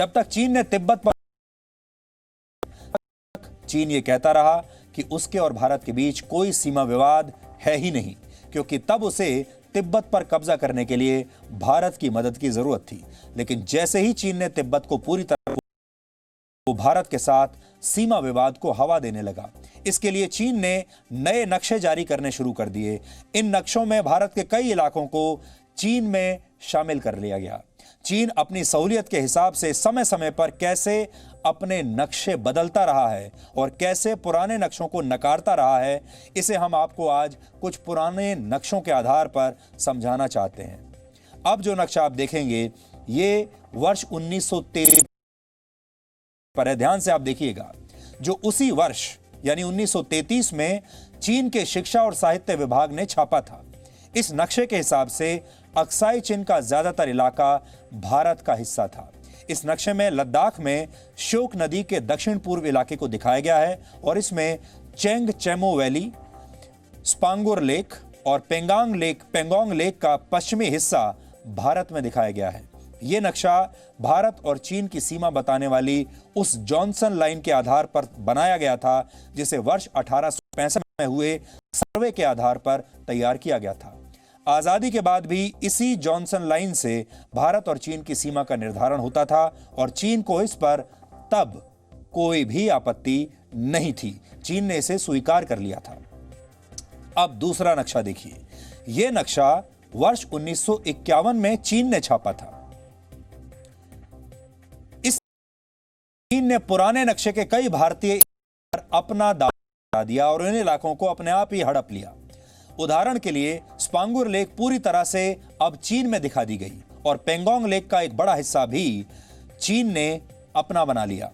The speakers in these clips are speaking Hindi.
जब तक चीन ने तिब्बत पर चीन ये कहता रहा कि उसके और भारत के बीच कोई सीमा विवाद है ही नहीं, क्योंकि तब उसे तिब्बत पर कब्जा करने के लिए भारत की मदद की जरूरत थी। लेकिन जैसे ही चीन ने तिब्बत को पूरी तरह वो भारत के साथ सीमा विवाद को हवा देने लगा। इसके लिए चीन ने नए नक्शे जारी करने शुरू कर दिए। इन नक्शों में भारत के कई इलाकों को चीन में शामिल कर लिया गया। चीन अपनी सहूलियत के हिसाब से समय समय पर कैसे अपने नक्शे बदलता रहा है और कैसे पुराने नक्शों को नकारता रहा है, इसे हम आपको आज कुछ पुराने नक्शों के आधार पर समझाना चाहते हैं। अब जो नक्शा आप देखेंगे ये वर्ष 1933 पर है। ध्यान से आप देखिएगा, जो उसी वर्ष यानी 1933 में चीन के शिक्षा और साहित्य विभाग ने छापा था। इस नक्शे के हिसाब से अक्साई चीन का ज्यादातर इलाका भारत का हिस्सा था। इस नक्शे में लद्दाख में श्योक नदी के दक्षिण पूर्व इलाके को दिखाया गया है और इसमें चेंग चेमो वैली, स्पांगुर लेक और पेंगोंग लेक का पश्चिमी हिस्सा भारत में दिखाया गया है। यह नक्शा भारत और चीन की सीमा बताने वाली उस जॉनसन लाइन के आधार पर बनाया गया था, जिसे वर्ष 1865 में हुए सर्वे के आधार पर तैयार किया गया था। आजादी के बाद भी इसी जॉनसन लाइन से भारत और चीन की सीमा का निर्धारण होता था और चीन को इस पर तब कोई भी आपत्ति नहीं थी। चीन ने इसे स्वीकार कर लिया था। अब दूसरा नक्शा देखिए। यह नक्शा वर्ष 1951 में चीन ने छापा था। चीन ने पुराने नक्शे के कई भारतीय पर अपना दावा दिया और इन इलाकों को अपने आप ही हड़प लिया। उदाहरण के लिए स्पांगुर लेक पूरी तरह से अब चीन में दिखा दी गई और पेंगोंग लेक का एक बड़ा हिस्सा भी चीन ने अपना बना लिया।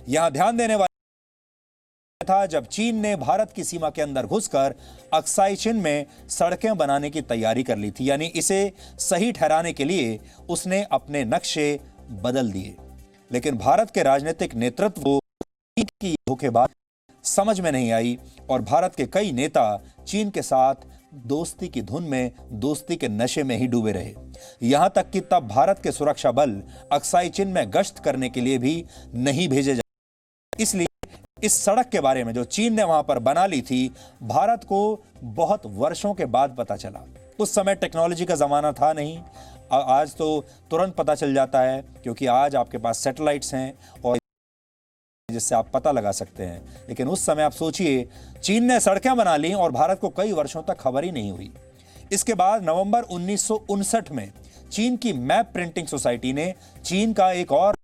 यहां ध्यान देने वाला था जब चीन ने भारत की सीमा के अंदर घुसकर अक्साई चीन में सड़कें बनाने की तैयारी कर ली थी, यानी इसे सही ठहराने के लिए उसने अपने नक्शे बदल दिए। लेकिन भारत के राजनीतिक नेतृत्व को चीन की धोखेबाजी समझ में नहीं आई और भारत के कई नेता चीन के साथ दोस्ती की धुन में, दोस्ती के नशे में ही डूबे रहे। यहां तक कि तब भारत के सुरक्षा बल अक्साई चीन में गश्त करने के लिए भी नहीं भेजे जाते। इसलिए इस सड़क के बारे में जो चीन ने वहां पर बना ली थी, भारत को बहुत वर्षों के बाद पता चला। उस समय टेक्नोलॉजी का जमाना था नहीं। आज तो तुरंत पता चल जाता है, क्योंकि आज आपके पास सैटेलाइट्स हैं और जिससे आप पता लगा सकते हैं। लेकिन उस समय आप सोचिए, चीन ने सड़कें बना ली और भारत को कई वर्षों तक खबर ही नहीं हुई। इसके बाद नवंबर 1959 में चीन की मैप प्रिंटिंग सोसाइटी ने चीन का एक और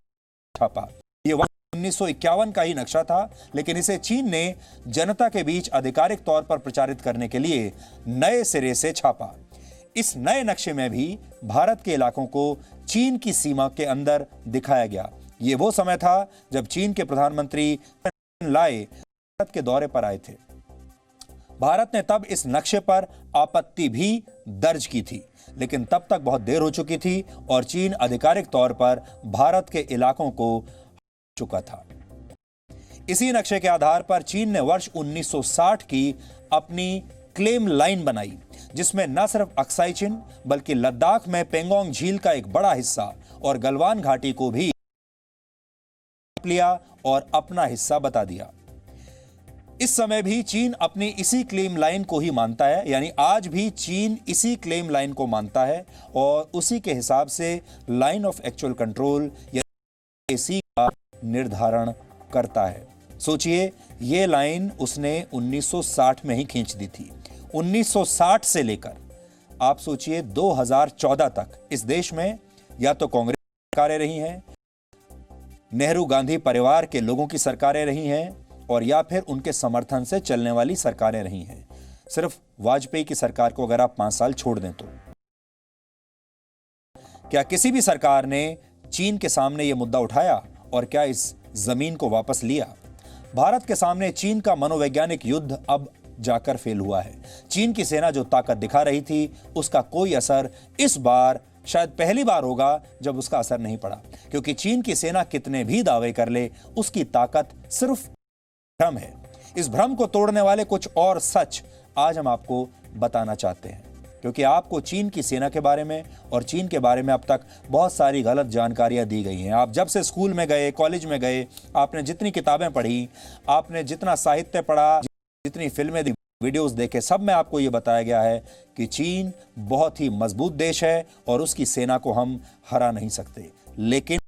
छापा। यह वर्ष 1951 का ही नक्शा था, लेकिन इसे चीन ने जनता के बीच आधिकारिक तौर पर प्रचारित करने के लिए नए सिरे से छापा। इस नए नक्शे में भी भारत के इलाकों को चीन की सीमा के अंदर दिखाया गया। यह वो समय था जब चीन के प्रधानमंत्री लाई भारत के दौरे पर आए थे। भारत ने तब इस नक्शे पर आपत्ति भी दर्ज की थी, लेकिन तब तक बहुत देर हो चुकी थी और चीन आधिकारिक तौर पर भारत के इलाकों को चुका था। इसी नक्शे के आधार पर चीन ने वर्ष 1960 की अपनी क्लेम लाइन बनाई, जिसमें न सिर्फ अक्साई चीन बल्कि लद्दाख में पेंगोंग झील का एक बड़ा हिस्सा और गलवान घाटी को भी लिया और अपना हिस्सा बता दिया। इस समय भी चीन अपनी इसी क्लेम लाइन को ही मानता है, यानी आज भी चीन इसी क्लेम लाइन को मानता है और उसी के हिसाब से लाइन ऑफ एक्चुअल कंट्रोल या एसी का निर्धारण करता है। सोचिए, यह लाइन उसने 1960 में ही खींच दी थी। 1960 से लेकर आप सोचिए 2014 तक इस देश में या तो कांग्रेस सरकारें रही हैं, नेहरू गांधी परिवार के लोगों की सरकारें रही हैं और या फिर उनके समर्थन से चलने वाली सरकारें रही हैं। सिर्फ वाजपेयी की सरकार को अगर आप 5 साल छोड़ दें तो क्या किसी भी सरकार ने चीन के सामने यह मुद्दा उठाया और क्या इस जमीन को वापस लिया? भारत के सामने चीन का मनोवैज्ञानिक युद्ध अब जाकर फेल हुआ है। चीन की सेना जो ताकत दिखा रही थी, उसका कोई असर इस बार शायद पहली बार होगा जब उसका असर नहीं पड़ा, क्योंकि चीन की सेना कितने भी दावे कर ले, उसकी ताकत सिर्फ भ्रम है। इस भ्रम को तोड़ने वाले कुछ और सच आज हम आपको बताना चाहते हैं। क्योंकि आपको चीन की सेना के बारे में और चीन के बारे में अब तक बहुत सारी गलत जानकारियां दी गई हैं। आप जब से स्कूल में गए, कॉलेज में गए, आपने जितनी किताबें पढ़ी, आपने जितना साहित्य पढ़ा, जितनी फिल्में, वीडियोस देखे, सब में आपको ये बताया गया है कि चीन बहुत ही मजबूत देश है और उसकी सेना को हम हरा नहीं सकते। लेकिन